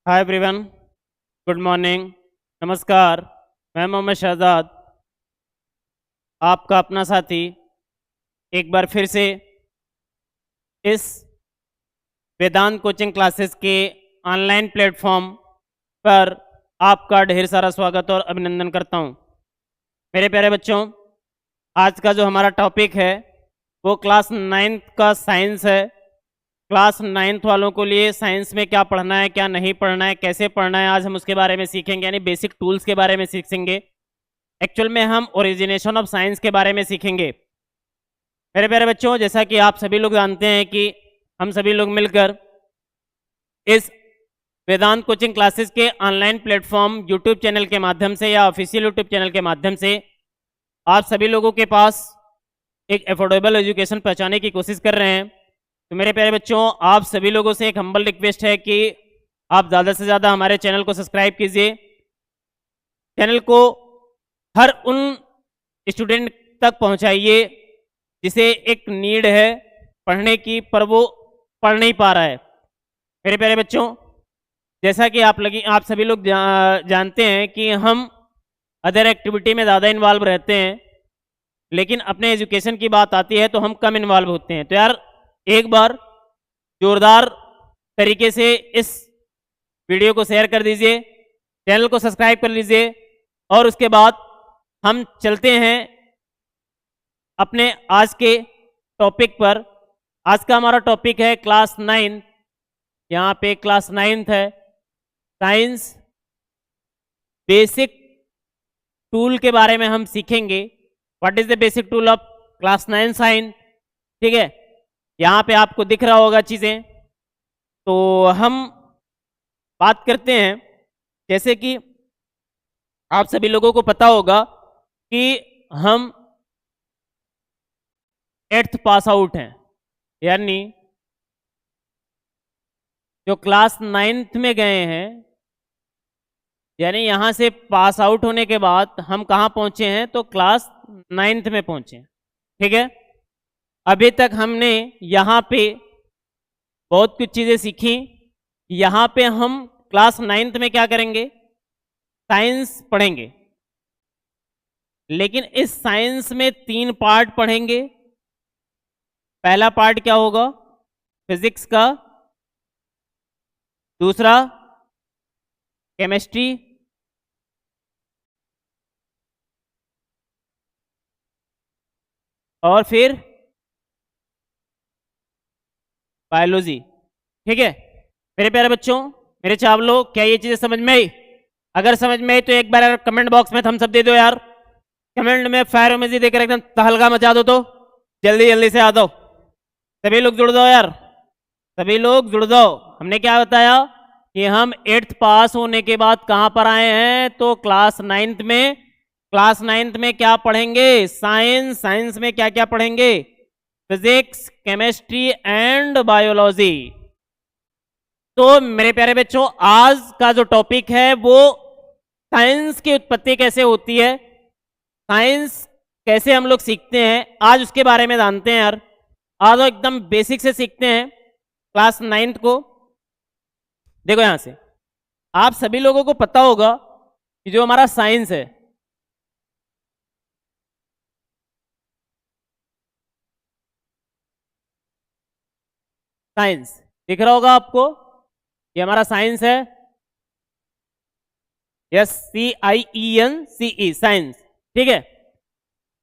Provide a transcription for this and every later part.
Hi everyone, good morning, नमस्कार। मैं मोहम्मद शहजाद, आपका अपना साथी, एक बार फिर से इस वेदांत कोचिंग क्लासेस के ऑनलाइन प्लेटफॉर्म पर आपका ढेर सारा स्वागत और अभिनंदन करता हूं। मेरे प्यारे बच्चों, आज का जो हमारा टॉपिक है वो क्लास 9th का साइंस है। क्लास 9th वालों को लिए साइंस में क्या पढ़ना है, क्या नहीं पढ़ना है, कैसे पढ़ना है, आज हम उसके बारे में सीखेंगे। यानी बेसिक टूल्स के बारे में सीखेंगे। एक्चुअल में हम ओरिजिनेशन ऑफ साइंस के बारे में सीखेंगे। मेरे प्यारे बच्चों, जैसा कि आप सभी लोग जानते हैं कि हम सभी लोग मिलकर इस वेदांत कोचिंग क्लासेस के ऑनलाइन प्लेटफॉर्म यूट्यूब चैनल के माध्यम से या ऑफिशियल यूट्यूब चैनल के माध्यम से आप सभी लोगों के पास एक अफोर्डेबल एजुकेशन पहुंचाने की कोशिश कर रहे हैं। तो मेरे प्यारे बच्चों, आप सभी लोगों से एक हम्बल रिक्वेस्ट है कि आप ज़्यादा से ज़्यादा हमारे चैनल को सब्सक्राइब कीजिए। चैनल को हर उन स्टूडेंट तक पहुंचाइए जिसे एक नीड है पढ़ने की, पर वो पढ़ नहीं पा रहा है। मेरे प्यारे बच्चों, जैसा कि आप सभी लोग जानते हैं कि हम अदर एक्टिविटी में ज़्यादा इन्वॉल्व रहते हैं, लेकिन अपने एजुकेशन की बात आती है तो हम कम इन्वॉल्व होते हैं। तो यार, एक बार जोरदार तरीके से इस वीडियो को शेयर कर दीजिए, चैनल को सब्सक्राइब कर लीजिए और उसके बाद हम चलते हैं अपने आज के टॉपिक पर। आज का हमारा टॉपिक है क्लास 9। यहाँ पे क्लास 9th है, साइंस बेसिक टूल के बारे में हम सीखेंगे। What is the basic tool of class 9 science? ठीक है, यहाँ पे आपको दिख रहा होगा चीज़ें। तो हम बात करते हैं, जैसे कि आप सभी लोगों को पता होगा कि हम 8th पास आउट हैं, यानी जो क्लास 9th में गए हैं, यानी यहाँ से पास आउट होने के बाद हम कहाँ पहुँचे हैं? तो क्लास 9th में पहुँचे हैं। ठीक है, अभी तक हमने यहाँ पे बहुत कुछ चीज़ें सीखी। यहाँ पे हम क्लास 9th में क्या करेंगे? साइंस पढ़ेंगे, लेकिन इस साइंस में 3 पार्ट पढ़ेंगे। पहला पार्ट क्या होगा? फिजिक्स का, दूसरा केमिस्ट्री, और फिर बायोलॉजी। ठीक है मेरे प्यारे बच्चों, मेरे चावलों, क्या ये चीज़ें समझ में आई? अगर समझ में आई तो एक बार कमेंट बॉक्स में थम्स अप दे दो यार। कमेंट में फायर इमोजी देकर एकदम तहलका मचा दो। तो जल्दी जल्दी से आ जाओ, सभी लोग जुड़ जाओ यार, सभी लोग जुड़ जाओ। हमने क्या बताया कि हम 8th पास होने के बाद कहाँ पर आए हैं? तो क्लास 9th में। क्लास 9th में क्या पढ़ेंगे? साइंस। साइंस में क्या क्या पढ़ेंगे? Physics, chemistry and biology. तो मेरे प्यारे बच्चों, आज का जो टॉपिक है वो साइंस की उत्पत्ति कैसे होती है, साइंस कैसे हम लोग सीखते हैं, आज उसके बारे में जानते हैं यार। आज एकदम बेसिक से सीखते हैं क्लास 9th को। देखो यहां से आप सभी लोगों को पता होगा कि जो हमारा साइंस है, साइंस दिख रहा होगा आपको, ये हमारा साइंस है। SCIENCE, science. ठीक है,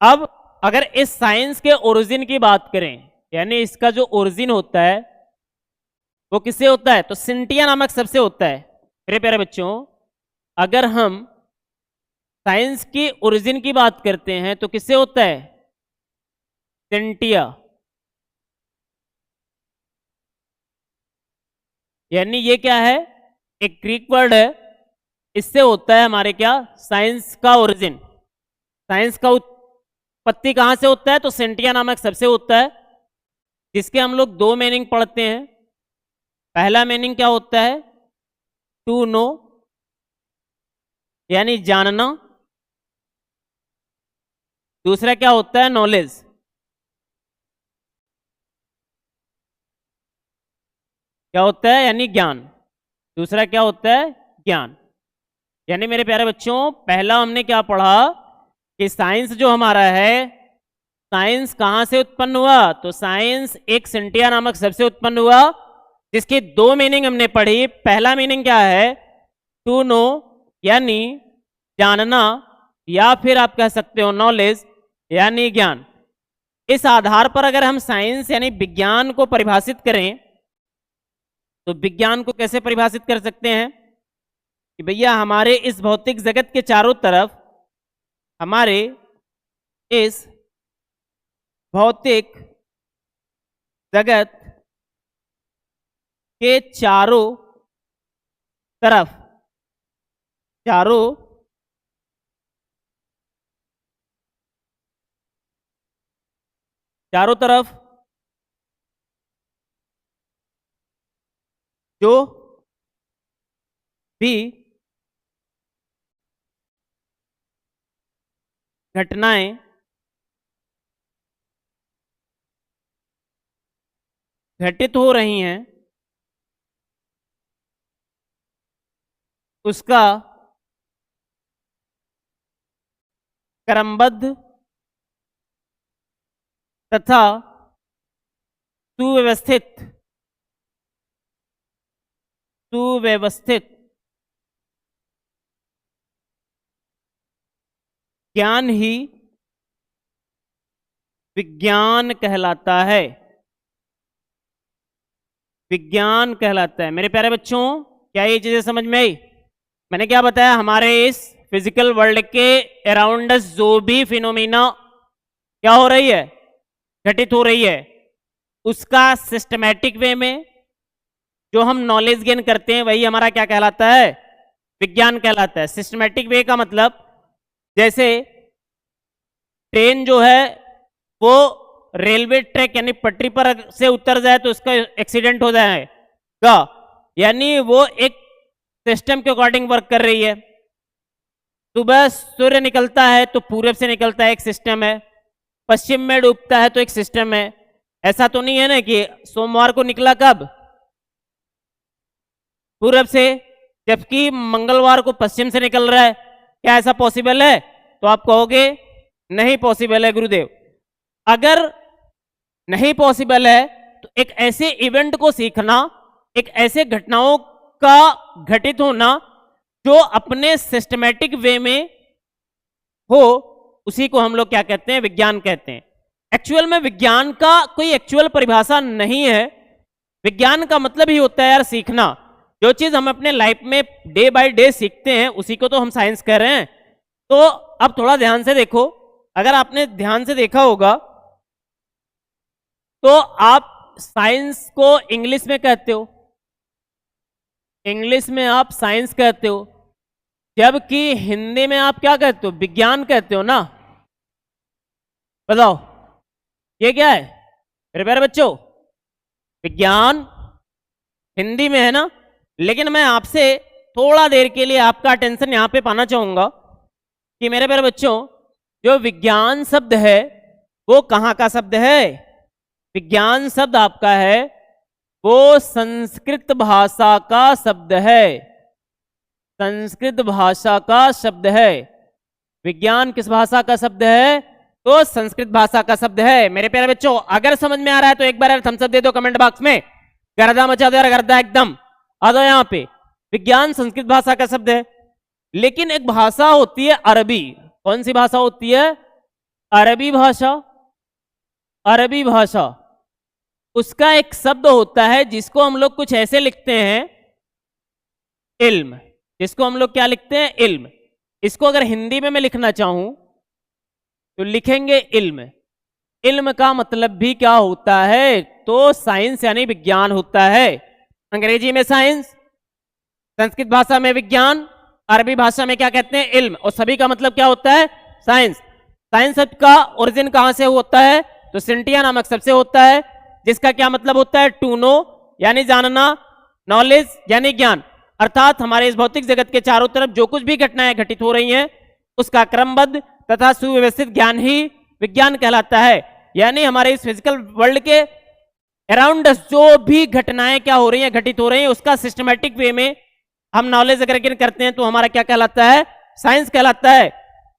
अब अगर इस साइंस के ओरिजिन की बात करें, यानी इसका जो ओरिजिन होता है वो किससे होता है? तो सिंटिया नामक सबसे होता है। मेरे प्यारे बच्चों, अगर हम साइंस की ओरिजिन की बात करते हैं तो किससे होता है? सिंटिया। यानी ये क्या है? एक ग्रीक वर्ड है, इससे होता है हमारे क्या? साइंस का ओरिजिन। साइंस का उत्पत्ति कहां से होता है? तो सेंटिया नामक सबसे होता है, जिसके हम लोग 2 मीनिंग पढ़ते हैं। पहला मीनिंग क्या होता है? टू नो, यानी जानना। दूसरा क्या होता है? नॉलेज। क्या होता है? यानी ज्ञान। दूसरा क्या होता है? ज्ञान। यानी मेरे प्यारे बच्चों, पहला हमने क्या पढ़ा कि साइंस जो हमारा है, साइंस कहाँ से उत्पन्न हुआ? तो साइंस एक सिंटिया नामक शब्द से उत्पन्न हुआ, जिसकी दो मीनिंग हमने पढ़ी। पहला मीनिंग क्या है? टू नो, यानी जानना, या फिर आप कह सकते हो नॉलेज, यानी ज्ञान। इस आधार पर अगर हम साइंस यानी विज्ञान को परिभाषित करें, तो विज्ञान को कैसे परिभाषित कर सकते हैं कि भैया हमारे इस भौतिक जगत के चारों तरफ, हमारे इस भौतिक जगत के चारों तरफ, चारों तरफ जो भी घटनाएं घटित हो रही हैं, उसका क्रमबद्ध तथा सुव्यवस्थित ज्ञान ही विज्ञान कहलाता है। विज्ञान कहलाता है। मेरे प्यारे बच्चों, क्या ये चीजें समझ में आई? मैंने क्या बताया? हमारे इस फिजिकल वर्ल्ड के अराउंड अस जो भी फिनोमिना क्या हो रही है, घटित हो रही है, उसका सिस्टमैटिक वे में जो हम नॉलेज गेन करते हैं, वही हमारा क्या कहलाता है? विज्ञान कहलाता है। सिस्टमैटिक वे का मतलब, जैसे ट्रेन जो है वो रेलवे ट्रैक यानी पटरी पर से उतर जाए तो उसका एक्सीडेंट हो जाएगा, यानी वो एक सिस्टम के अकॉर्डिंग वर्क कर रही है। सुबह सूर्य निकलता है तो पूरब से निकलता है, एक सिस्टम है। पश्चिम में डूबता है तो एक सिस्टम है। ऐसा तो नहीं है ना कि सोमवार को निकला कब? पूरब से, जबकि मंगलवार को पश्चिम से निकल रहा है। क्या ऐसा पॉसिबल है? तो आप कहोगे नहीं पॉसिबल है गुरुदेव। अगर नहीं पॉसिबल है तो एक ऐसे इवेंट को सीखना, एक ऐसे घटनाओं का घटित होना जो अपने सिस्टमैटिक वे में हो, उसी को हम लोग क्या कहते हैं? विज्ञान कहते हैं। एक्चुअल में विज्ञान का कोई एक्चुअल परिभाषा नहीं है। विज्ञान का मतलब ही होता है यार सीखना। जो चीज हम अपने लाइफ में डे बाय डे सीखते हैं, उसी को तो हम साइंस कह रहे हैं। तो अब थोड़ा ध्यान से देखो, अगर आपने ध्यान से देखा होगा तो आप साइंस को इंग्लिश में कहते हो, इंग्लिश में आप साइंस कहते हो, जबकि हिंदी में आप क्या कहते हो? विज्ञान कहते हो ना। बताओ ये क्या है मेरे प्यारे बच्चों? विज्ञान हिंदी में है ना। लेकिन मैं आपसे थोड़ा देर के लिए आपका अटेंशन यहां पे पाना चाहूंगा कि मेरे प्यारे बच्चों, जो विज्ञान शब्द है वो कहाँ का शब्द है? विज्ञान शब्द आपका है वो संस्कृत भाषा का शब्द है। संस्कृत भाषा का शब्द है। विज्ञान किस भाषा का शब्द है? तो संस्कृत भाषा का शब्द है। मेरे प्यारे बच्चों, अगर समझ में आ रहा है तो एक बार थम्स अप दे दो कमेंट बॉक्स में। गर्दा मचा दो यार, गर्दा एकदम आ जाओ यहाँ पे। विज्ञान संस्कृत भाषा का शब्द है, लेकिन एक भाषा होती है अरबी। कौन सी भाषा होती है? अरबी भाषा। अरबी भाषा, उसका एक शब्द होता है जिसको हम लोग कुछ ऐसे लिखते हैं, इल्म। जिसको हम लोग क्या लिखते हैं? इल्म। इसको अगर हिंदी में मैं लिखना चाहूं तो लिखेंगे इल्म। इल्म का मतलब भी क्या होता है? तो साइंस यानी विज्ञान होता है। अंग्रेजी में साइंस, संस्कृत भाषा में विज्ञान, अरबी भाषा में क्या कहते हैं? इल्म। और सभी का मतलब क्या होता है? साइंस। साइंस शब्द का ओरिजिन कहां से होता है? तो सिंटिया नामक शब्द से होता है, जिसका क्या मतलब होता है? टू नो यानी जानना, नॉलेज यानी ज्ञान। अर्थात हमारे इस भौतिक जगत के चारों तरफ जो कुछ भी घटनाएं घटित हो रही हैं, उसका क्रमबद्ध तथा सुव्यवस्थित ज्ञान ही विज्ञान कहलाता है। यानी हमारे इस फिजिकल वर्ल्ड के अराउंड अस जो भी घटनाएं क्या हो रही हैं, घटित हो रही हैं, उसका सिस्टमेटिक वे में हम नॉलेज अगर गेन करते हैं तो हमारा क्या कहलाता है? साइंस कहलाता है।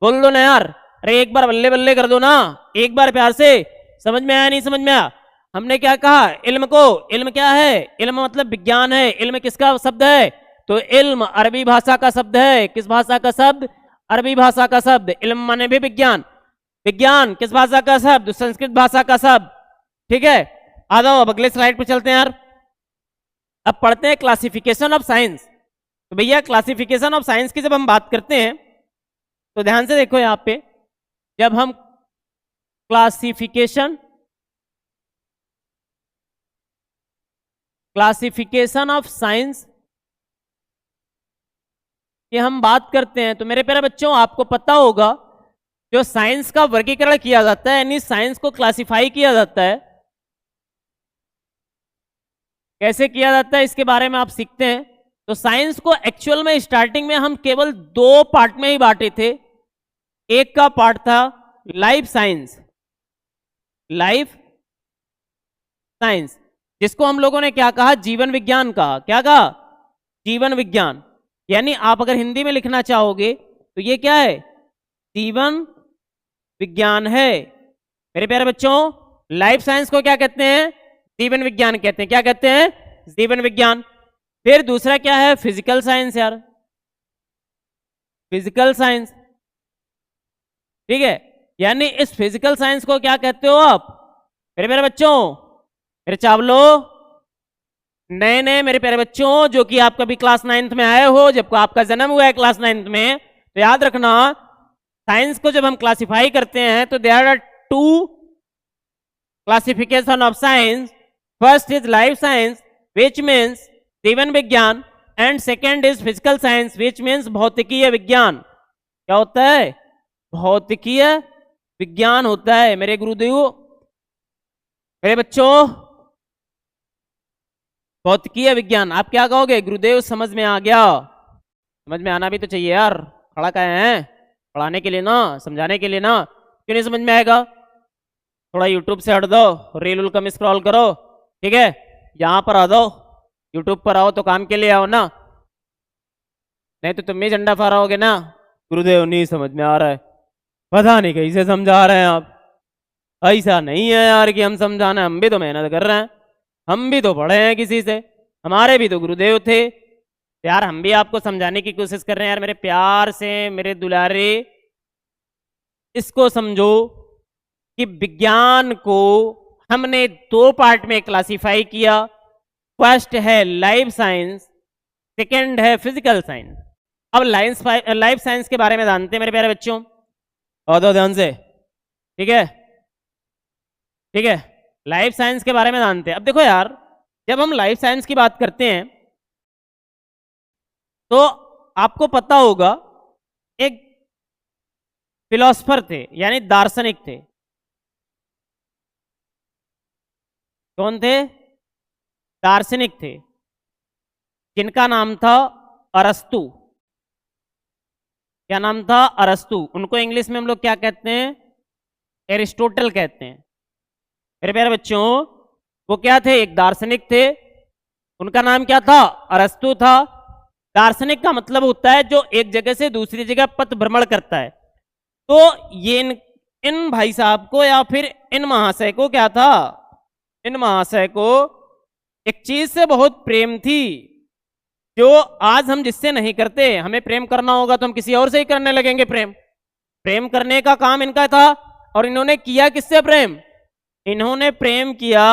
बोल दो ना यार, अरे एक बार बल्ले बल्ले कर दो ना, एक बार प्यार से। समझ में आया नहीं समझ में आया? हमने क्या कहा इल्म को? इल्म क्या है? इल्म मतलब विज्ञान है। इल्म किसका शब्द है? तो इल्म अरबी भाषा का शब्द है। किस भाषा का शब्द? अरबी भाषा का शब्द। इल्म माने भी विज्ञान। विज्ञान किस भाषा का शब्द? संस्कृत भाषा का शब्द। ठीक है, आ जाओ अब अगले स्लाइड पे चलते हैं यार। अब पढ़ते हैं क्लासिफिकेशन ऑफ साइंस। तो भैया क्लासिफिकेशन ऑफ साइंस की जब हम बात करते हैं तो ध्यान से देखो यहाँ पे, जब हम क्लासिफिकेशन ऑफ साइंस की हम बात करते हैं तो मेरे प्यारे बच्चों आपको पता होगा जो साइंस का वर्गीकरण किया जाता है, यानी साइंस को क्लासिफाई किया जाता है, कैसे किया जाता है इसके बारे में आप सीखते हैं। तो साइंस को एक्चुअल में स्टार्टिंग में हम केवल दो पार्ट में ही बांटे थे। एक का पार्ट था लाइफ साइंस, लाइफ साइंस, जिसको हम लोगों ने क्या कहा? जीवन विज्ञान कहा। क्या कहा? जीवन विज्ञान। यानी आप अगर हिंदी में लिखना चाहोगे तो ये क्या है? जीवन विज्ञान है। मेरे प्यारे बच्चों लाइफ साइंस को क्या कहते हैं? जीवन विज्ञान कहते हैं। क्या कहते हैं? जीवन विज्ञान। फिर दूसरा क्या है? फिजिकल साइंस यार, फिजिकल साइंस। ठीक है, यानी इस फिजिकल साइंस को क्या कहते हो आप मेरे प्यारे बच्चों? मेरे चावलो नए नए मेरे प्यारे बच्चों जो कि आप कभी क्लास 9th में आए हो, जब आपका जन्म हुआ है क्लास 9th में, तो याद रखना साइंस को जब हम क्लासिफाई करते हैं तो there are two classification of science. First is life science which means जीवन विज्ञान, and second is physical science which means भौतिकीय विज्ञान। क्या होता है? भौतिकीय विज्ञान होता है मेरे गुरुदेव। मेरे बच्चों भौतिकीय विज्ञान, आप क्या कहोगे? गुरुदेव समझ में आ गया। समझ में आना भी तो चाहिए यार, खड़ा कहे हैं पढ़ाने के लिए ना, समझाने के लिए ना। क्यों नहीं समझ में आएगा? थोड़ा यूट्यूब से हट दो, रील कम स्क्रॉल करो। ठीक है, यहाँ पर आ दो, यूट्यूब पर आओ तो काम के लिए आओ ना, नहीं तो तुम भी झंडा फहराओगे ना। गुरुदेव नहीं समझ में आ रहा है, पता नहीं कैसे समझा रहे हैं आप। ऐसा नहीं है यार कि हम समझाना, हम भी तो मेहनत कर रहे हैं, हम भी तो पढ़े हैं किसी से, हमारे भी तो गुरुदेव थे यार। हम भी आपको समझाने की कोशिश कर रहे हैं यार, मेरे प्यार से मेरे दुलारे। इसको समझो कि विज्ञान को हमने दो पार्ट में क्लासिफाई किया। फर्स्ट है लाइफ साइंस, सेकेंड है फिजिकल साइंस। अब लाइफ साइंस के बारे में जानते हैं मेरे प्यारे बच्चों, और दो ध्यान से। ठीक है, ठीक है, लाइफ साइंस के बारे में जानते हैं। अब देखो यार, जब हम लाइफ साइंस की बात करते हैं तो आपको पता होगा एक फिलोसफर थे, यानी दार्शनिक थे। कौन थे? दार्शनिक थे, जिनका नाम था अरस्तु। क्या नाम था? अरस्तु। उनको इंग्लिश में हम लोग क्या कहते हैं? एरिस्टोटल कहते हैं। मेरे प्यारे बच्चों वो क्या थे? एक दार्शनिक थे। उनका नाम क्या था? अरस्तु था। दार्शनिक का मतलब होता है जो एक जगह से दूसरी जगह पथ भ्रमण करता है। तो ये इन भाई साहब को या फिर इन महाशय को क्या था? इन महाशय को एक चीज से बहुत प्रेम थी जो आज हम जिससे नहीं करते। हमें प्रेम करना होगा तो हम किसी और से ही करने लगेंगे प्रेम। प्रेम करने का काम इनका था, और इन्होंने किया किससे प्रेम? इन्होंने प्रेम किया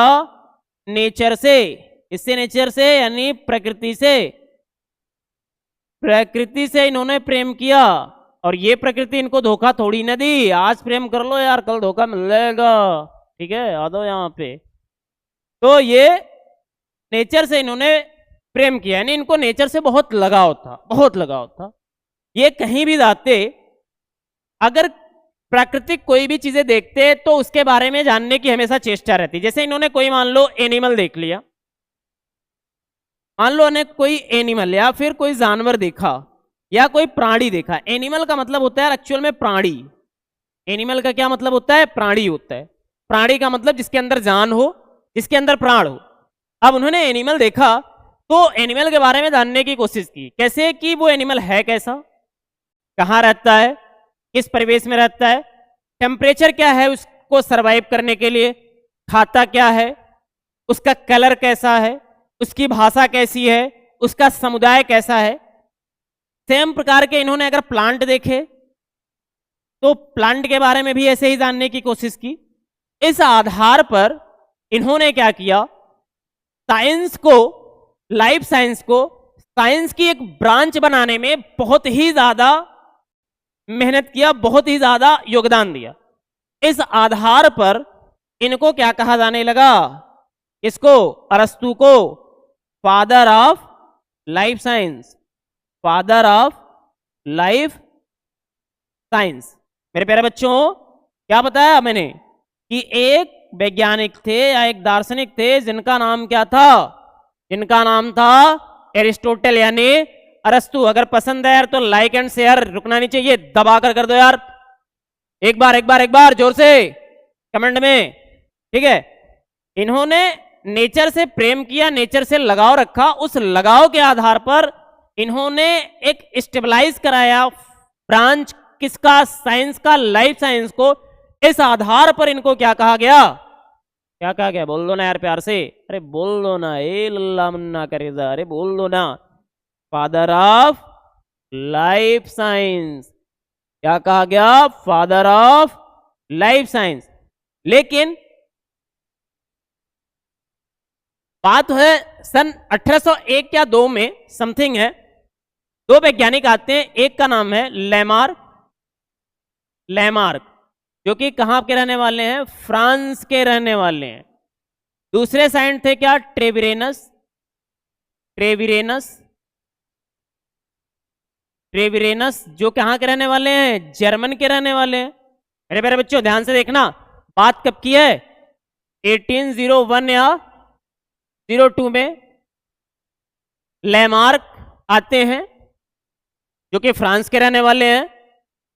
नेचर से। इससे नेचर से यानी प्रकृति से। प्रकृति से इन्होंने प्रेम किया, और ये प्रकृति इनको धोखा थोड़ी न दी। आज प्रेम कर लो यार, कल धोखा मिल जाएगा। ठीक है, आ दो यहाँ पे। तो ये नेचर से इन्होंने प्रेम किया, यानी इनको नेचर से बहुत लगाव था, बहुत लगाव था। ये कहीं भी जाते, अगर प्राकृतिक कोई भी चीजें देखते तो उसके बारे में जानने की हमेशा चेष्टा रहती। जैसे इन्होंने कोई मान लो एनिमल देख लिया, मान लो उन्हें कोई एनिमल या फिर कोई जानवर देखा या कोई प्राणी देखा। एनिमल का मतलब होता है एक्चुअल में प्राणी। एनिमल का क्या मतलब होता है? प्राणी होता है। प्राणी का मतलब जिसके अंदर जान हो, जिसके अंदर प्राण हो। अब उन्होंने एनिमल देखा तो एनिमल के बारे में जानने की कोशिश की, कैसे कि वो एनिमल है कैसा, कहाँ रहता है, किस परिवेश में रहता है, टेम्परेचर क्या है उसको सरवाइव करने के लिए, खाता क्या है, उसका कलर कैसा है, उसकी भाषा कैसी है, उसका समुदाय कैसा है। सेम प्रकार के इन्होंने अगर प्लांट देखे तो प्लांट के बारे में भी ऐसे ही जानने की कोशिश की। इस आधार पर इन्होंने क्या किया, साइंस को, लाइफ साइंस को साइंस की एक ब्रांच बनाने में बहुत ही ज्यादा मेहनत किया, बहुत ही ज्यादा योगदान दिया। इस आधार पर इनको क्या कहा जाने लगा, इसको, अरस्तु को father of life science, father of life science. मेरे प्यारे बच्चों, क्या बताया मैंने कि एक वैज्ञानिक थे या एक दार्शनिक थे जिनका नाम क्या था, जिनका नाम था एरिस्टोटल यानी अरस्तु। अगर पसंद है यार तो लाइक एंड शेयर रुकना नहीं चाहिए, दबा कर दो यार, एक बार जोर से कमेंट में, ठीक है। इन्होंने नेचर से प्रेम किया, नेचर से लगाव रखा, उस लगाव के आधार पर इन्होंने एक स्टेबलाइज कराया ब्रांच किसका, साइंस का, लाइफ साइंस को। इस आधार पर इनको क्या कहा गया, क्या कहा गया, बोल दो ना यार प्यार से, अरे बोल दो ना, ए लल्ला मन्ना करेगा, अरे बोल दो ना, फादर ऑफ लाइफ साइंस। क्या कहा गया, फादर ऑफ लाइफ साइंस। लेकिन बात है सन 1801 या 2 में समथिंग है, दो वैज्ञानिक आते हैं, एक का नाम है लैमार्क, जो कि कहां के रहने वाले हैं, फ्रांस के रहने वाले हैं। दूसरे साइंस थे क्या, ट्रेविरेनस, जो कहां के रहने वाले हैं, जर्मन के रहने वाले हैं। मेरे प्यारे बच्चों ध्यान से देखना, बात कब की है, 1801 या 02 में लैमार्क आते हैं जो कि फ्रांस के रहने वाले हैं,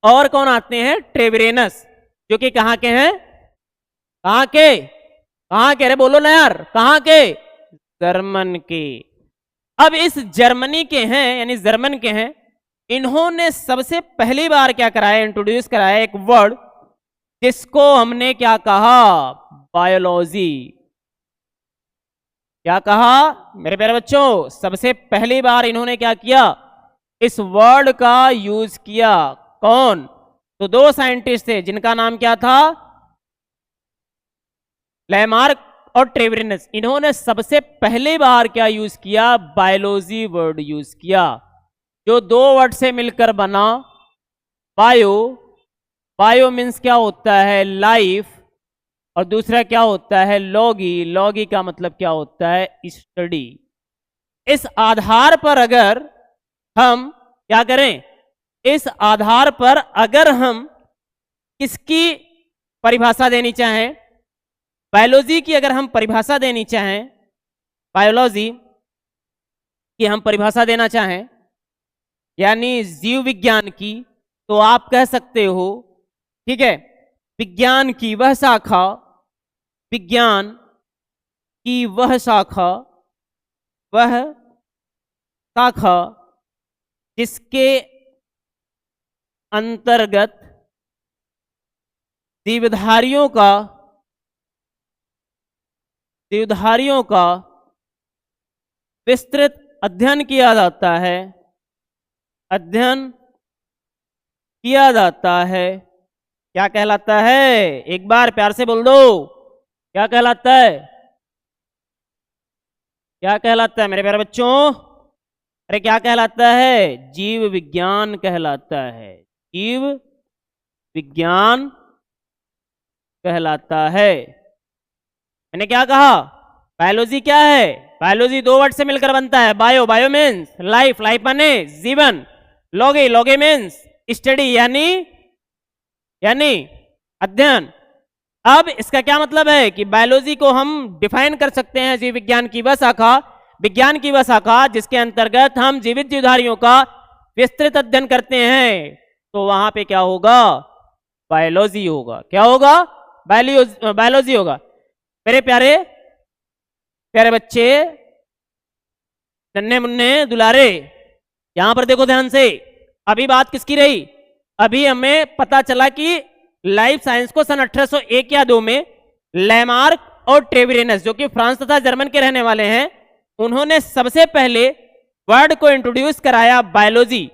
और कौन आते हैं, ट्रेविरेनस, जो कि कहां के हैं, कहां के, अरे बोलो ना यार, कहां के, जर्मन के। अब इस जर्मनी के हैं यानी जर्मन के हैं, इन्होंने सबसे पहली बार क्या कराया, इंट्रोड्यूस कराया एक वर्ड जिसको हमने क्या कहा, बायोलॉजी। क्या कहा मेरे प्यारे बच्चों, सबसे पहली बार इन्होंने क्या किया, इस वर्ड का यूज किया। कौन, तो दो साइंटिस्ट थे जिनका नाम क्या था, लैमार्क और ट्रेविरेनस। इन्होंने सबसे पहली बार क्या यूज किया, बायोलॉजी वर्ड यूज किया, जो दो वर्ड से मिलकर बना, बायो मीन्स क्या होता है, लाइफ, और दूसरा क्या होता है, लॉगी का मतलब क्या होता है, स्टडी। इस आधार पर अगर हम क्या करें, इस आधार पर अगर हम किसकी परिभाषा देनी चाहें, बायोलॉजी की अगर हम परिभाषा देनी चाहें, बायोलॉजी की हम परिभाषा देना चाहें यानी जीव विज्ञान की, तो आप कह सकते हो, ठीक है, विज्ञान की वह शाखा, विज्ञान की वह शाखा जिसके अंतर्गत जीवधारियों का विस्तृत अध्ययन किया जाता है, क्या कहलाता है, एक बार प्यार से बोल दो, क्या कहलाता है, क्या कहलाता है मेरे प्यारे बच्चों, अरे क्या कहलाता है, जीव विज्ञान कहलाता है, जीव विज्ञान कहलाता है। मैंने क्या कहा, बायोलॉजी क्या है, बायोलॉजी दो वर्ड से मिलकर बनता है, बायो मीन्स लाइफ, माने जीवन, लॉगे मीन्स स्टडी यानी अध्ययन। अब इसका क्या मतलब है कि बायोलॉजी को हम डिफाइन कर सकते हैं, जीव विज्ञान की वह शाखा, विज्ञान की वह शाखा जिसके अंतर्गत हम जीवित जीवधारियों का विस्तृत अध्ययन करते हैं, तो वहां पे क्या होगा, बायोलॉजी होगा। क्या होगा, बायोलॉजी होगा। मेरे प्यारे प्यारे बच्चे, नन्हे मुन्ने दुलारे, यहां पर देखो ध्यान से। अभी बात किसकी रही? अभी हमें पता चला कि लाइफ साइंस को सन 1801 या 2 में लैमार्क और ट्रेविरेनस, जो कि फ्रांस तथा जर्मन के रहने वाले हैं, उन्होंने सबसे पहले वर्ड को इंट्रोड्यूस कराया बायोलॉजी।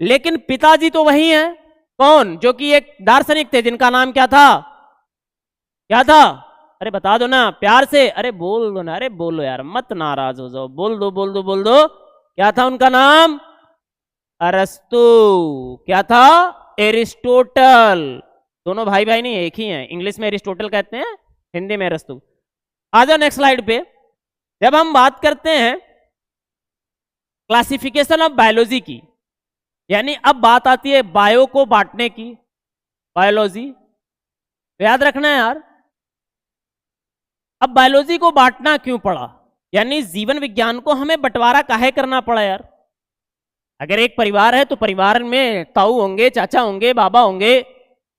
लेकिन पिताजी तो वही हैं, कौन? जो कि एक दार्शनिक थे, जिनका नाम क्या था? क्या था? अरे बता दो ना प्यार से, अरे बोल दो ना, अरे बोलो यार, मत नाराज हो जाओ, बोल दो बोल दो बोल दो। क्या था उनका नाम? अरस्तु। क्या था? एरिस्टोटल। दोनों भाई भाई नहीं, एक ही हैं। इंग्लिश में एरिस्टोटल कहते हैं, हिंदी में अरस्तु। आ जाओ नेक्स्ट स्लाइड पे। जब हम बात करते हैं क्लासिफिकेशन ऑफ बायोलॉजी की, यानी अब बात आती है बायो को बांटने की, बायोलॉजी, तो याद रखना है यार, अब बायोलॉजी को बांटना क्यों पड़ा, यानी जीवन विज्ञान को हमें बंटवारा काहे करना पड़ा यार? अगर एक परिवार है तो परिवार में ताऊ होंगे, चाचा होंगे, बाबा होंगे,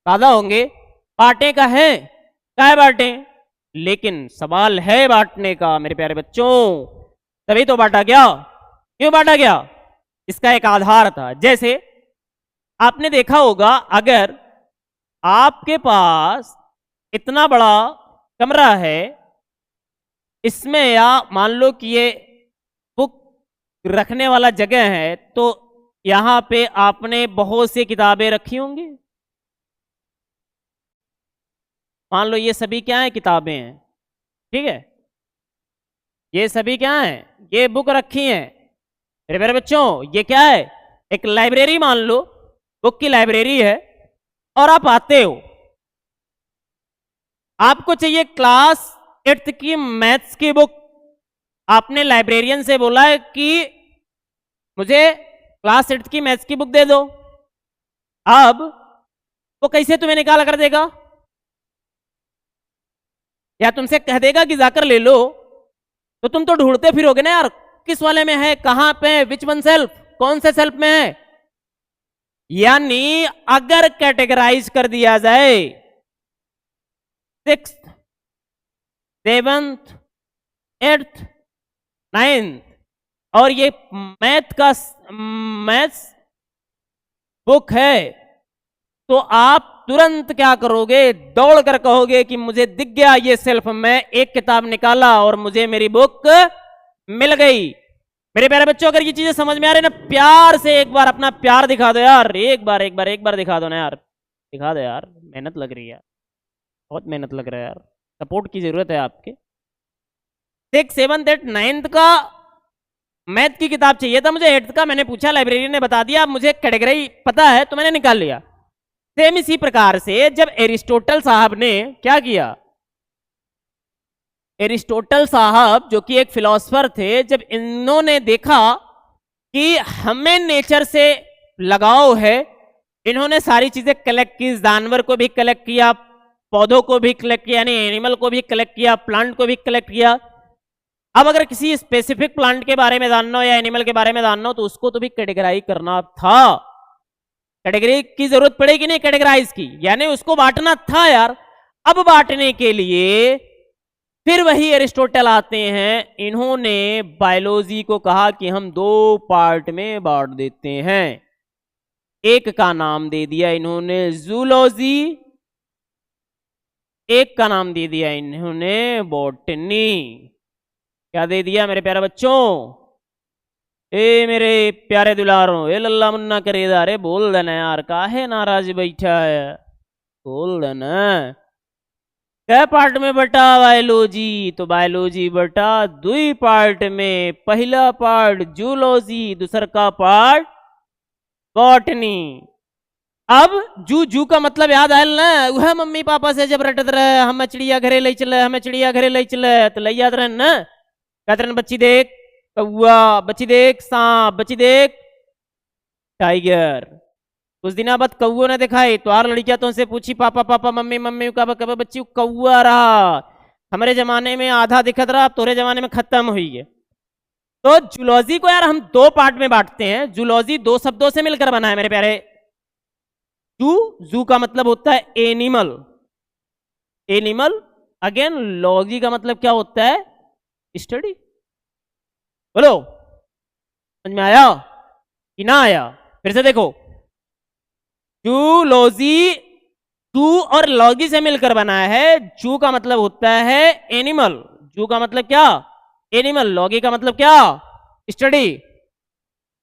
दादा होंगे, बांटे का है, काहे बांटे? लेकिन सवाल है बांटने का मेरे प्यारे बच्चों, तभी तो बांटा गया। क्यों बांटा गया? इसका एक आधार था। जैसे आपने देखा होगा, अगर आपके पास इतना बड़ा कमरा है, इसमें या मान लो कि ये बुक रखने वाला जगह है, तो यहां पे आपने बहुत सी किताबें रखी होंगी। मान लो ये सभी क्या है? किताबें हैं, ठीक है? ये सभी क्या है? ये बुक रखी हैं। मेरे प्यारे बच्चों, ये क्या है? एक लाइब्रेरी मान लो, बुक की लाइब्रेरी है, और आप आते हो, आपको चाहिए क्लास 8th की मैथ्स की बुक। आपने लाइब्रेरियन से बोला है कि मुझे क्लास 8th की मैथ्स की बुक दे दो। अब वो कैसे तुम्हें निकाल कर देगा? या तुमसे कह देगा कि जाकर ले लो, तो तुम तो ढूंढते फिरोगे ना यार, किस वाले में है, कहां पे, विच वन सेल्फ, कौन से सेल्फ में है। यानी अगर कैटेगराइज कर दिया जाए 6th, 7th, 8th, 9th, और ये मैथ्स बुक है, तो आप तुरंत क्या करोगे? दौड़ कर कहोगे कि मुझे दिख गया ये सेल्फ, मैं एक किताब निकाला और मुझे मेरी बुक मिल गई। मेरे प्यारे बच्चों, अगर ये चीजें समझ में आ रही ना, प्यार से एक बार अपना प्यार दिखा दो यार, एक बार दिखा दो ना यार, दिखा दो यार, मेहनत लग रही है यार, बहुत मेहनत लग रहा है यार, सपोर्ट की जरूरत है आपके। 6th, 7th, 8th, 9th का मैथ की किताब चाहिए था मुझे, 8th का मैंने पूछा, लाइब्रेरी ने बता दिया, अब मुझे कैटेगरी पता है तो मैंने निकाल लिया। सेम इसी प्रकार से जब एरिस्टोटल साहब ने क्या किया, एरिस्टोटल साहब जो कि एक फिलोसफर थे, जब इन्होंने देखा कि हमें नेचर से लगाव है, इन्होंने सारी चीजें कलेक्ट की, जानवर को भी कलेक्ट किया, पौधों को भी कलेक्ट किया, यानी एनिमल को भी कलेक्ट किया, प्लांट को भी कलेक्ट किया। अब अगर किसी स्पेसिफिक प्लांट के बारे में जानना हो या एनिमल के बारे में जानना हो, तो उसको तो भी कैटेगराइज करना था। कैटेगरी की जरूरत पड़ेगी नहीं, कैटेगराइज की, यानी उसको बांटना था यार। अब बांटने के लिए फिर वही एरिस्टोटल आते हैं, इन्होंने बायोलॉजी को कहा कि हम 2 पार्ट में बांट देते हैं। एक का नाम दे दिया इन्होंने जूलॉजी, एक का नाम दे दिया इन्होंने बॉटनी। क्या दे दिया मेरे प्यारे बच्चों? ए मेरे प्यारे दुलारों, ए लल्ला मुन्ना करेदा, रे बोल देना यार, काहे नाराज बैठा है, बोल देना। क्या पार्ट में बटा बायोलॉजी? तो बायोलॉजी बटा 2 पार्ट में, पहला पार्ट जूलॉजी, दूसरा का पार्ट बॉटनी। अब जू का मतलब याद आयल ना, वह मम्मी पापा से जब रटत रहे, हमें चिड़िया घरे ले चले, हमें चिड़िया घरे ले चले, तो ले याद रहे ना, कहते रहे बच्ची देख कौआ, बच्ची देख सांप, बच्ची देख टाइगर। कुछ दिन बाद कौआ ने दिखाई, तो आर लड़कियां तो उनसे पूछी, पापा पापा मम्मी मम्मी, कब बच्ची कौआ रहा, हमारे जमाने में आधा दिखत रहा, तोरे जमाने में खत्म हुई है। तो जूलॉजी को यार हम 2 पार्ट में बांटते हैं। जूलॉजी 2 शब्दों से मिलकर बना है मेरे प्यारे। जू का मतलब होता है एनिमल, एनिमल, अगेन लॉजी का मतलब क्या होता है? स्टडी। बोलो समझ में आया कि ना आया? फिर से देखो, जूलॉजी जू और लॉगी से मिलकर बना है। जू का मतलब होता है एनिमल, जू का मतलब क्या? एनिमल। लॉगी का मतलब क्या? स्टडी।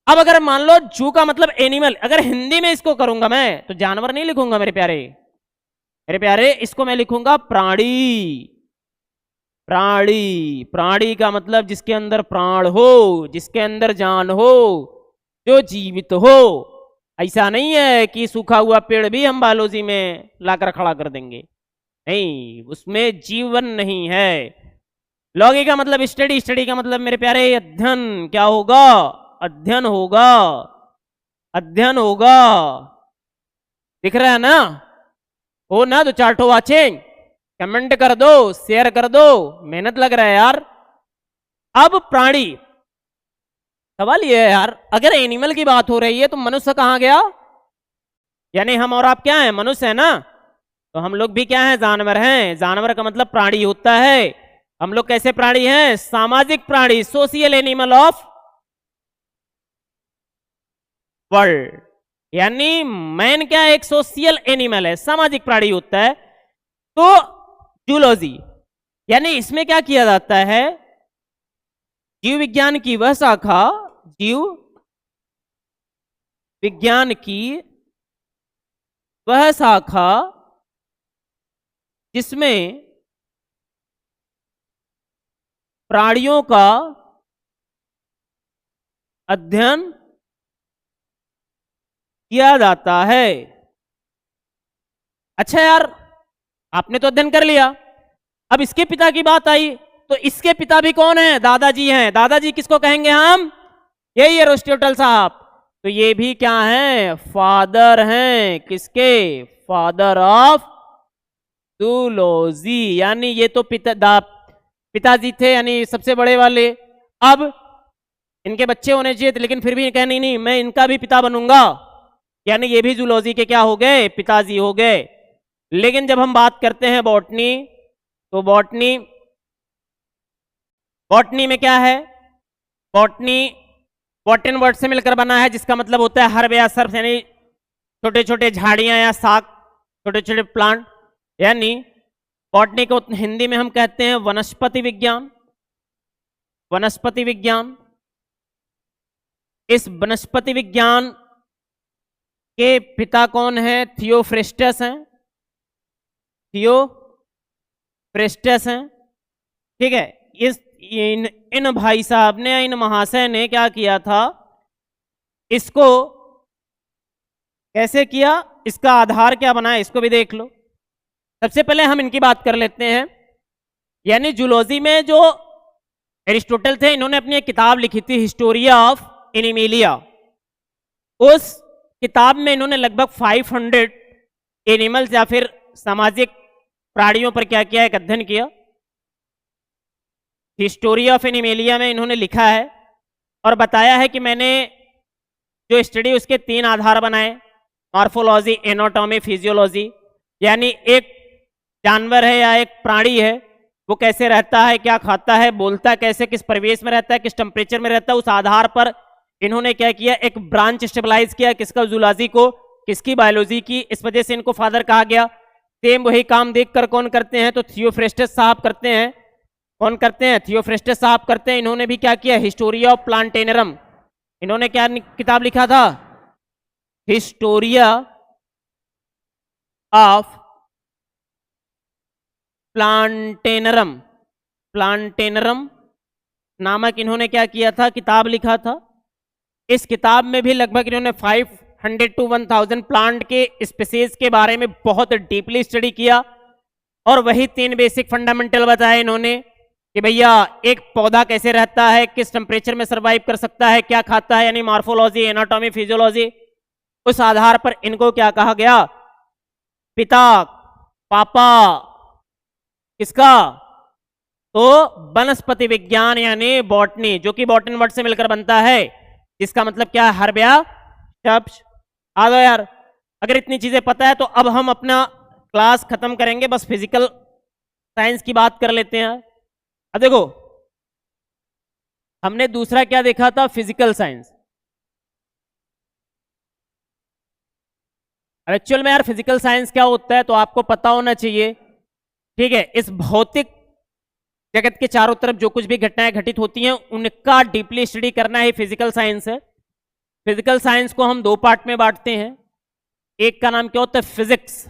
अब अगर मान लो जू का मतलब एनिमल, अगर हिंदी में इसको करूंगा मैं तो जानवर नहीं लिखूंगा मेरे प्यारे, मेरे प्यारे, इसको मैं लिखूंगा प्राणी। प्राणी, प्राणी का मतलब जिसके अंदर प्राण हो, जिसके अंदर जान हो, जो जीवित हो। ऐसा नहीं है कि सूखा हुआ पेड़ भी हम बायोलॉजी में लाकर खड़ा कर देंगे, नहीं, उसमें जीवन नहीं है। लॉगी का मतलब स्टडी, स्टडी का मतलब मेरे प्यारे अध्ययन। क्या होगा? अध्ययन होगा, अध्ययन होगा। दिख रहा है ना? हो ना? तो चार्टो वाचिंग, कमेंट कर दो, शेयर कर दो, मेहनत लग रहा है यार। अब प्राणी, सवाल ये है यार, अगर एनिमल की बात हो रही है तो मनुष्य कहां गया? यानी हम और आप क्या हैं? मनुष्य है ना? तो हम लोग भी क्या हैं? जानवर हैं। जानवर का मतलब प्राणी होता है। हम लोग कैसे प्राणी हैं? सामाजिक प्राणी, सोशियल एनिमल ऑफ वर्ल्ड। यानी मैन क्या है? एक सोशियल एनिमल है, सामाजिक प्राणी होता है। तो जूलॉजी यानी इसमें क्या किया जाता है? जीव विज्ञान की वह शाखा, जीव विज्ञान की वह शाखा जिसमें प्राणियों का अध्ययन किया जाता है। अच्छा यार, आपने तो अध्ययन कर लिया, अब इसके पिता की बात आई, तो इसके पिता भी कौन है? दादाजी हैं। दादाजी किसको कहेंगे हम? यही है एरिस्टोटल साहब। तो ये भी क्या है? फादर हैं। किसके? Father of zoology. यानी ये तो पिताजी थे, यानी सबसे बड़े वाले। अब इनके बच्चे होने चाहिए थे, लेकिन फिर भी कह नहीं, मैं इनका भी पिता बनूंगा, यानी ये भी जूलॉजी के क्या हो गए? पिताजी हो गए। लेकिन जब हम बात करते हैं बॉटनी, तो बॉटनी, बॉटनी में क्या है? बॉटनी बॉटन वर्ड से मिलकर बना है, जिसका मतलब होता है हर्ब या सर्फ, यानी छोटे छोटे झाड़ियां या शाक, छोटे छोटे प्लांट। यानी बॉटनी को हिंदी में हम कहते हैं वनस्पति विज्ञान। वनस्पति विज्ञान। इस वनस्पति विज्ञान के पिता कौन है? थियोफ्रेस्टस हैं। थियोफ्रेस्टस हैं, ठीक है। इन भाई साहब ने, इन महाशय ने क्या किया था? इसको कैसे किया? इसका आधार क्या बना है, इसको भी देख लो। सबसे पहले हम इनकी बात कर लेते हैं। यानी जूलॉजी में जो एरिस्टोटल थे, इन्होंने अपनी एक किताब लिखी थी, हिस्टोरिया ऑफ एनिमेलिया। उस किताब में इन्होंने लगभग 500 एनिमल्स या फिर सामाजिक प्राणियों पर क्या किया? एक अध्ययन किया। हिस्टोरी ऑफ एनिमेलिया में इन्होंने लिखा है और बताया है कि मैंने जो स्टडी उसके 3 आधार बनाए, मॉर्फोलॉजी, एनाटॉमी, फिजियोलॉजी। यानी एक जानवर है या एक प्राणी है, वो कैसे रहता है, क्या खाता है, बोलता कैसे, किस परिवेश में रहता है, किस टेम्परेचर में रहता है, उस आधार पर इन्होंने क्या किया? एक ब्रांच स्टेबलाइज किया। किसका? जूलॉजी को। किसकी? बायोलॉजी की। इस वजह से इनको फादर कहा गया। सेम वही काम देखकर कौन करते हैं? तो थियोफ्रेस्टस साहब करते हैं। कौन करते हैं? थियोफ्रेस्टस साहब करते हैं। इन्होंने भी क्या किया? Historia of plantarum. इन्होंने क्या किताब लिखा था? Historia of प्लांटेनरम। प्लांटेनरम नामक इन्होंने क्या किया था? किताब लिखा था। इस किताब में भी लगभग इन्होंने 500 to 1000 प्लांट के स्पीसीज के बारे में बहुत डीपली स्टडी किया और वही 3 बेसिक फंडामेंटल बताए इन्होंने कि भैया एक पौधा कैसे रहता है, किस टेम्परेचर में सरवाइव कर सकता है, क्या खाता है, यानी मॉर्फोलॉजी, एनाटॉमी, फिजियोलॉजी। उस आधार पर इनको क्या कहा गया? पिता, पापा। किसका? तो वनस्पति विज्ञान यानी बॉटनी, जो कि बॉटन वर्ड से मिलकर बनता है, जिसका मतलब क्या है? हर्ब या शब्द। आ जाओ यार, अगर इतनी चीजें पता है तो अब हम अपना क्लास खत्म करेंगे, बस फिजिकल साइंस की बात कर लेते हैं। अब देखो, हमने दूसरा क्या देखा था? Physical science. अब एक्चुअल में यार फिजिकल साइंस क्या होता है तो आपको पता होना चाहिए, ठीक है। इस भौतिक जगत के चारों तरफ जो कुछ भी घटनाएं घटित होती हैं उनका डीपली स्टडी करना ही फिजिकल साइंस है। फिजिकल साइंस को हम दो पार्ट में बांटते हैं। एक का नाम क्या होता है? फिजिक्स,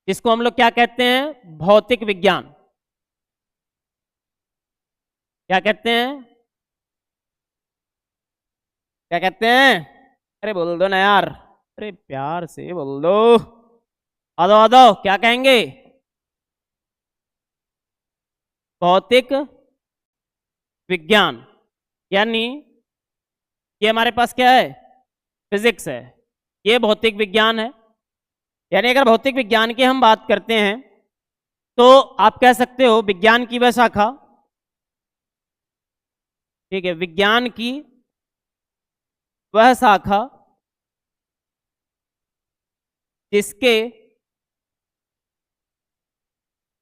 जिसको हम लोग क्या कहते हैं? भौतिक विज्ञान। क्या कहते हैं? क्या कहते हैं? अरे बोल दो ना यार, अरे प्यार से बोल दो। आ दो, क्या कहेंगे? भौतिक विज्ञान, यानी ये हमारे पास क्या है? फिजिक्स है, ये भौतिक विज्ञान है। यानी अगर भौतिक विज्ञान की हम बात करते हैं तो आप कह सकते हो विज्ञान की वह शाखा, ठीक है, विज्ञान की वह शाखा जिसके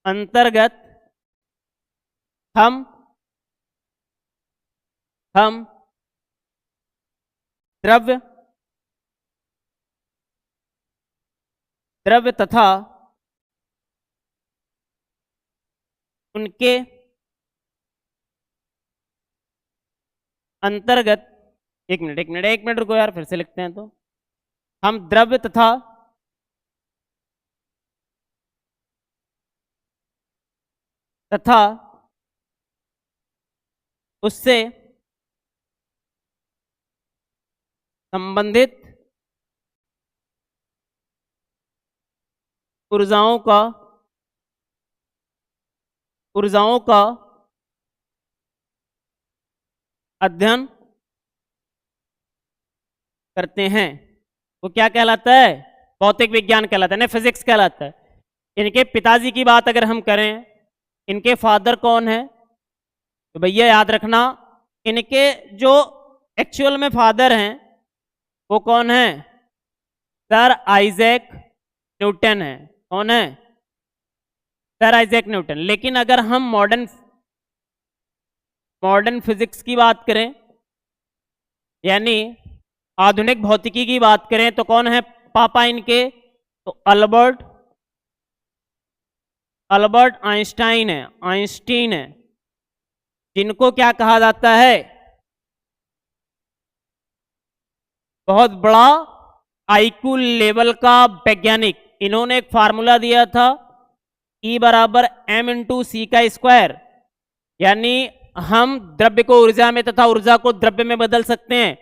अंतर्गत हम द्रव्य तथा उनके अंतर्गत, एक मिनट रुको यार, फिर से लिखते हैं। तो हम द्रव्य तथा उससे संबंधित ऊर्जाओं का अध्ययन करते हैं। वो क्या कहलाता है? भौतिक विज्ञान कहलाता है ना, फिजिक्स कहलाता है। इनके पिताजी की बात अगर हम करें, इनके फादर कौन है? तो भैया याद रखना, इनके जो एक्चुअल में फादर हैं वो कौन है? सर आइजैक न्यूटन है। कौन है? Sir Isaac Newton. लेकिन अगर हम मॉडर्न फिजिक्स की बात करें, यानी आधुनिक भौतिकी की बात करें, तो कौन है पापा इनके? तो अल्बर्ट आइंस्टाइन है, जिनको क्या कहा जाता है? बहुत बड़ा आईक्यू लेवल का वैज्ञानिक। इन्होंने एक फार्मूला दिया था, E बराबर m×c का स्क्वायर, यानी हम द्रव्य को ऊर्जा में तथा ऊर्जा को द्रव्य में बदल सकते हैं।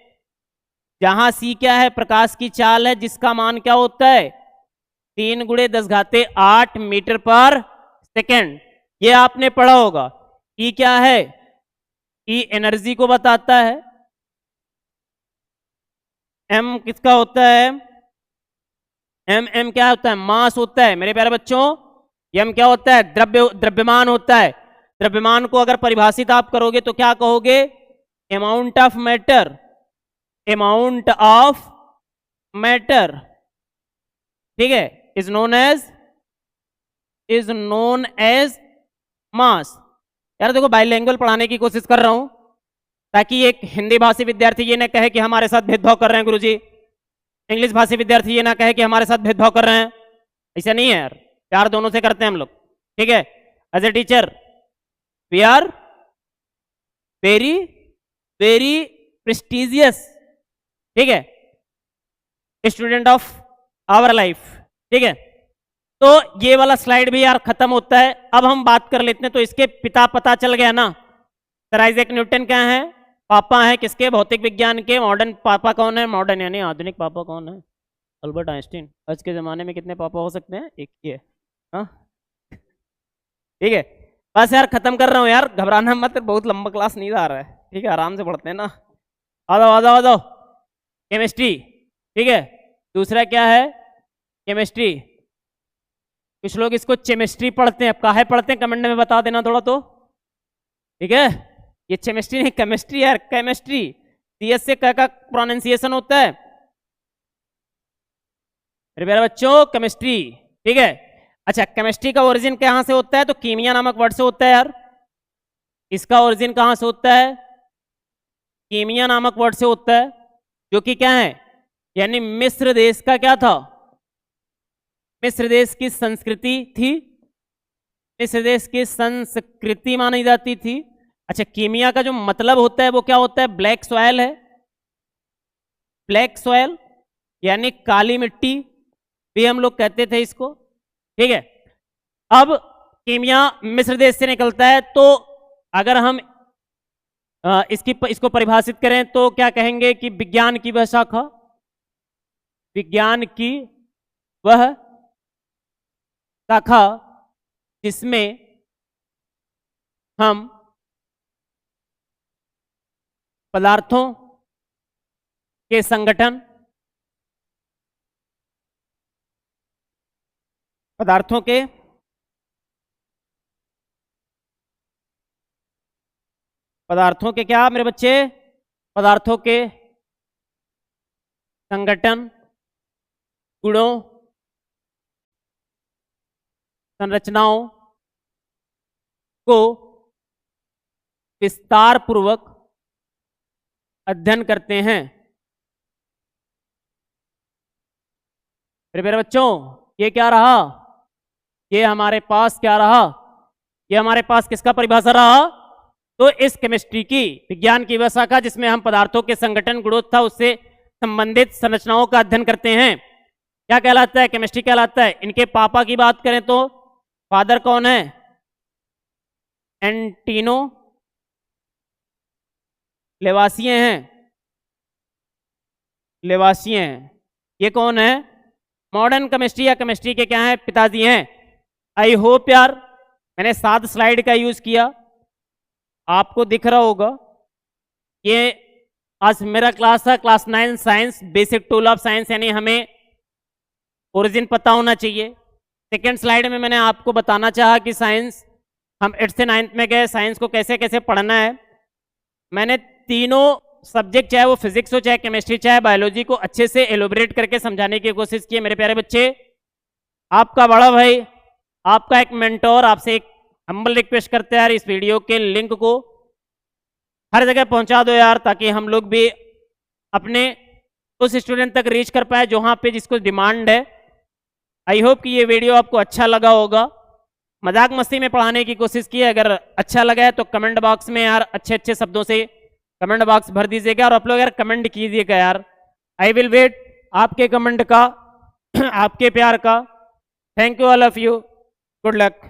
जहां c क्या है? प्रकाश की चाल है, जिसका मान क्या होता है? 3×10⁸ मीटर पर सेकेंड। ये आपने पढ़ा होगा। E क्या है? E एनर्जी को बताता है। m किसका होता है? m क्या होता है? मास होता है मेरे प्यारे बच्चों। m क्या होता है? द्रव्यमान होता है। द्रव्यमान को अगर परिभाषित आप करोगे तो क्या कहोगे? अमाउंट ऑफ मैटर, ठीक है, इज नोन एज मास। यार देखो, बाइलैंग्वेज पढ़ाने की कोशिश कर रहा हूं ताकि एक हिंदी भाषी विद्यार्थी ये ना कहे कि हमारे साथ भेदभाव कर रहे हैं गुरुजी, इंग्लिश भाषी विद्यार्थी ये ना कहे कि हमारे साथ भेदभाव कर रहे हैं। ऐसा नहीं है यार, प्यार दोनों से करते हैं हम लोग, ठीक है। As a teacher we are very very prestigious, ठीक है, स्टूडेंट ऑफ आवर लाइफ, ठीक है। तो ये वाला स्लाइड भी यार खत्म होता है। अब हम बात कर लेते हैं। तो इसके पिता पता चल गया ना, सर आइजैक न्यूटन क्या है? पापा है किसके? भौतिक विज्ञान के। मॉडर्न पापा कौन है? मॉडर्न यानी आधुनिक पापा कौन है? Albert Einstein. आज के जमाने में कितने पापा हो सकते हैं? एक ही है, हाँ, ठीक है। बस यार खत्म कर रहा हूँ यार, घबराना मत, बहुत लंबा क्लास नहीं जा रहा है, ठीक है, आराम से पढ़ते हैं ना। आ जाओ। केमिस्ट्री, ठीक है। दूसरा क्या है? केमिस्ट्री। कुछ लोग इसको केमिस्ट्री पढ़ते हैं, अब काहे पढ़ते हैं कमेंट में बता देना थोड़ा तो, ठीक है। ये केमिस्ट्री नहीं, केमिस्ट्री यार, केमिस्ट्री। CS से का प्रोनाउंसिएशन होता है मेरे प्यारे बच्चों, केमिस्ट्री, ठीक है। अच्छा, केमिस्ट्री का ओरिजिन कहां से होता है? तो कीमिया नामक वर्ड से होता है यार। इसका ओरिजिन कहाँ से होता है? कीमिया नामक वर्ड से होता है, जो कि क्या है, यानी मिस्र देश का क्या था? मिस्र देश की संस्कृति थी, मिस्र देश की संस्कृति मानी जाती थी। अच्छा, कीमिया का जो मतलब होता है वो क्या होता है? ब्लैक सॉयल है, ब्लैक सॉयल यानी काली मिट्टी भी हम लोग कहते थे इसको, ठीक है। अब कीमिया मिस्र देश से निकलता है, तो अगर हम इसको परिभाषित करें तो क्या कहेंगे कि विज्ञान की वह शाखा, विज्ञान की वह शाखा जिसमें हम पदार्थों के संगठन, पदार्थों के क्या मेरे बच्चे? पदार्थों के संगठन, गुणों, संरचनाओं को विस्तार पूर्वक अध्ययन करते हैं। मेरे बच्चों, ये क्या रहा? ये हमारे पास क्या रहा? ये हमारे पास किसका परिभाषा रहा? तो इस केमिस्ट्री की, विज्ञान की वह शाखा जिसमें हम पदार्थों के संगठन, गुणों तथा उससे संबंधित संरचनाओं का अध्ययन करते हैं, क्या कहलाता है? केमिस्ट्री कहलाता है। इनके पापा की बात करें तो फादर कौन है? एंटीनो लेवासिए हैं, लेवासिए हैं। ये कौन है? मॉडर्न केमिस्ट्री या केमिस्ट्री के क्या हैं? पिताजी हैं। आई होप यार मैंने 7 स्लाइड का यूज किया, आपको दिख रहा होगा। ये आज मेरा क्लास है class 9 science, basic tool of science, यानी हमें ओरिजिन पता होना चाहिए। सेकेंड स्लाइड में मैंने आपको बताना चाहा कि साइंस, हम 8th से 9th में गए, साइंस को कैसे कैसे पढ़ना है। मैंने तीनों सब्जेक्ट, चाहे वो फिजिक्स हो, चाहे केमिस्ट्री, चाहे बायोलॉजी, को अच्छे से एलोबरेट करके समझाने की कोशिश की है। मेरे प्यारे बच्चे, आपका बड़ा भाई, आपका एक मेंटोर आपसे एक हम्बल रिक्वेस्ट करते हैं यार, इस वीडियो के लिंक को हर जगह पहुंचा दो यार, ताकि हम लोग भी अपने उस स्टूडेंट तक रीच कर पाए जहां पे जिसको डिमांड है। आई होप कि ये वीडियो आपको अच्छा लगा होगा। मजाक मस्ती में पढ़ाने की कोशिश की है, अगर अच्छा लगा है तो कमेंट बॉक्स में यार अच्छे अच्छे शब्दों से कमेंट बॉक्स भर दीजिएगा, और आप लोग यार कमेंट कीजिएगा यार। आई विल वेट आपके कमेंट का आपके प्यार का। Thank you all of you, good luck.